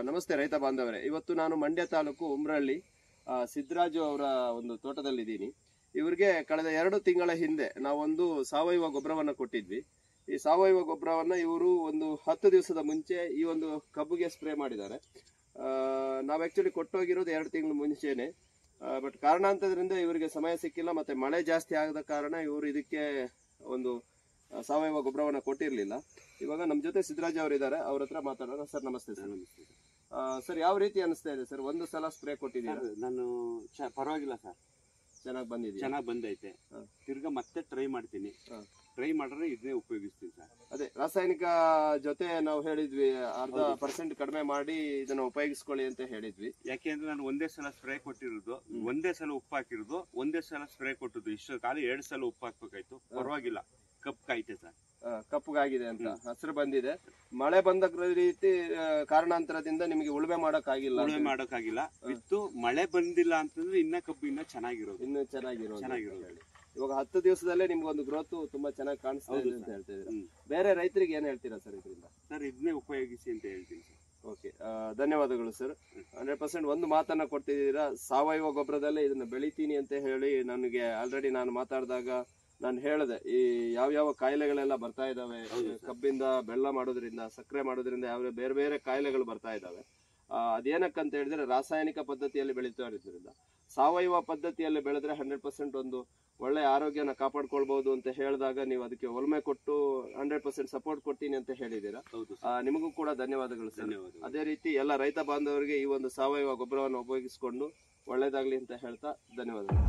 ನಮಸ್ತೆ ರೈತ ಬಾಂಧವರೇ. ಇವತ್ತು ನಾನು ಮಂಡ್ಯ ತಾಲೂಕು ಉಮ್ರಹಳ್ಳಿ ಸಿದ್ದರಾಜು ಅವರ ಒಂದು ತೋಟದಲ್ಲಿದ್ದೀನಿ. ಇವರಿಗೆ ಕಳೆದ 2 ತಿಂಗಳ ಹಿಂದೆ ನಾವೊಂದು ಸಾವಯವ ಗೊಬ್ಬರವನ್ನು ಕೊಟ್ಟಿದ್ವಿ. ಈ ಸಾವಯವ ಗೊಬ್ಬರವನ್ನು ಇವರು ಒಂದು 10 ದಿವಸದ ಮುಂಚೆ ಈ ಒಂದು ಕಬ್ಬಿಗೆ ಸ್ಪ್ರೇ ಮಾಡಿದ್ದಾರೆ. ನಾವು ಆಕ್ಚುಲಿ ಕೊಟ್ಟೋಗಿರೋದು 2 ತಿಂಗಳ ಮುಂಚೆನೆ. ಬಟ್ ಕಾರಣಾಂತರದಿಂದ ಇವರಿಗೆ ಸಮಯ ಸಿಕ್ಕಿಲ್ಲ, ಮತ್ತೆ ಮಳೆ ಜಾಸ್ತಿ ಆಗದ ಕಾರಣ ಇವರು ಇದಕ್ಕೆ ಒಂದು ಸಾವಯವ ಗೊಬ್ಬರವನ್ನು ಕೊಟ್ಟಿರಲಿಲ್ಲ. ಇವಾಗ ನಮ್ಮ ಜೊತೆ ಸಿದ್ದರಾಜು ಅವರು ಇದ್ದಾರೆ, ಅವ್ರ ಹತ್ರ ಮಾತಾಡೋಣ. ಸರ್ ನಮಸ್ತೆ. ಸರ್ ನಮಸ್ತೆ. ಸರ್ ಯಾವ ರೀತಿ ಅನಿಸ್ತಾ ಇದೆ ಸರ್? ಒಂದು ಸಲ ಸ್ಪ್ರೇ ಕೊಟ್ಟಿದ್ದೀರಾ? ನಾನು ಪರವಾಗಿಲ್ಲ ಸರ್, ಚೆನ್ನಾಗಿ ಬಂದೈತೆ. ತಿರ್ಗಾ ಮತ್ತೆ ಟ್ರೈ ಮಾಡ್ತೀನಿ. ಟ್ರೈ ಮಾಡಿದ್ರೆ ಇದನ್ನೇ ಉಪಯೋಗಿಸ್ತೀನಿ ಸರ್. ಅದೇ ರಾಸಾಯನಿಕ ಜೊತೆ ನಾವು ಹೇಳಿದ್ವಿ 0.5% ಕಡಿಮೆ ಮಾಡಿ ಇದನ್ನ ಉಪಯೋಗಿಸ್ಕೊಳ್ಳಿ ಅಂತ ಹೇಳಿದ್ವಿ. ಯಾಕೆಂದ್ರೆ ನಾನು ಒಂದೇ ಸಲ ಸ್ಪ್ರೇ ಕೊಟ್ಟಿರೋದು, ಒಂದೇ ಸಲ ಉಪ್ಪು ಹಾಕಿರೋದು, ಒಂದೇ ಸಲ ಸ್ಪ್ರೇ ಕೊಟ್ಟದ್ದು. ಇಷ್ಟು ಕಾಲ 2 ಸಲ ಉಪ್ಪು ಹಾಕ್ಬೇಕಾಯ್ತು. ಪರವಾಗಿಲ್ಲ, ಕಪ್ಪಗಾಯ್ತೆ ಸರ್. ಕಪ್ಪಗಾಗಿದೆ ಅಂತ ಹಸಿರು ಬಂದಿದೆ. ಮಳೆ ಬಂದ ರೀತಿ ಕಾರಣಾಂತರದಿಂದ ನಿಮಗೆ ಉಳುಮೆ ಮಾಡೋಕ್ಕಾಗಿಲ್ಲ. ಇತ್ತು ಮಳೆ ಬಂದಿಲ್ಲ ಅಂತಂದ್ರೆ ಇನ್ನ ಕಬ್ಬು ಇನ್ನ ಚೆನ್ನಾಗಿರೋದು. ಇವಾಗ 10 ದಿವಸದಲ್ಲೇ ನಿಮ್ಗೆ ಒಂದು ಗ್ರೋತ್ ತುಂಬಾ ಚೆನ್ನಾಗಿ ಕಾಣಿಸ್ತಾ ಇದೆ ಅಂತ ಹೇಳ್ತಿದ್ದೀರಾ. ಬೇರೆ ರೈತರಿಗೆ ಏನ್ ಹೇಳ್ತೀರಾ ಸರ್ ಇದರಿಂದ? ಸರ್ ಇದನ್ನೇ ಉಪಯೋಗಿಸಿ ಅಂತ ಹೇಳ್ತೀನಿ ಸರ್. ಓಕೆ, ಧನ್ಯವಾದಗಳು ಸರ್. 100% ಒಂದು ಮಾತನ್ನ ಕೊಡ್ತಿದ್ದೀರಾ. ಸಾವಯವ ಗೊಬ್ಬರದಲ್ಲೇ ಇದನ್ನ ಬೆಳಿತೀನಿ ಅಂತ ಹೇಳಿ ನನಗೆ ಆಲ್ರೆಡಿ ನಾನು ಮಾತಾಡಿದಾಗ ನಾನು ಹೇಳಿದೆ, ಈ ಯಾವ ಕಾಯಿಲೆಗಳೆಲ್ಲ ಬರ್ತಾ ಇದಾವೆ, ಕಬ್ಬಿಂದ ಬೆಲ್ಲ ಮಾಡೋದ್ರಿಂದ, ಸಕ್ಕರೆ ಮಾಡೋದ್ರಿಂದ ಯಾವ ಬೇರೆ ಬೇರೆ ಕಾಯಿಲೆಗಳು ಬರ್ತಾ ಇದಾವೆ. ಅದೇನಕ್ಕಂತ ಹೇಳಿದ್ರೆ ರಾಸಾಯನಿಕ ಪದ್ಧತಿಯಲ್ಲಿ ಬೆಳೀತಾ ಇರೋದ್ರಿಂದ ಸಾವಯವ ಪದ್ಧತಿಯಲ್ಲಿ ಬೆಳೆದ್ರೆ 100% ಒಂದು ಒಳ್ಳೆ ಆರೋಗ್ಯನ ಕಾಪಾಡ್ಕೊಳ್ಬಹುದು ಅಂತ ಹೇಳಿದಾಗ ನೀವು ಅದಕ್ಕೆ ಒಲ್ಮೆ ಕೊಟ್ಟು 100% ಸಪೋರ್ಟ್ ಕೊಡ್ತೀನಿ ಅಂತ ಹೇಳಿದ್ದೀರಾ. ನಿಮಗೂ ಕೂಡ ಧನ್ಯವಾದಗಳು ಸರ್. ಅದೇ ರೀತಿ ಎಲ್ಲ ರೈತ ಬಾಂಧವರಿಗೆ ಈ ಒಂದು ಸಾವಯವ ಗೊಬ್ಬರವನ್ನು ಉಪಯೋಗಿಸಿಕೊಂಡು ಒಳ್ಳೇದಾಗ್ಲಿ ಅಂತ ಹೇಳ್ತಾ ಧನ್ಯವಾದಗಳು.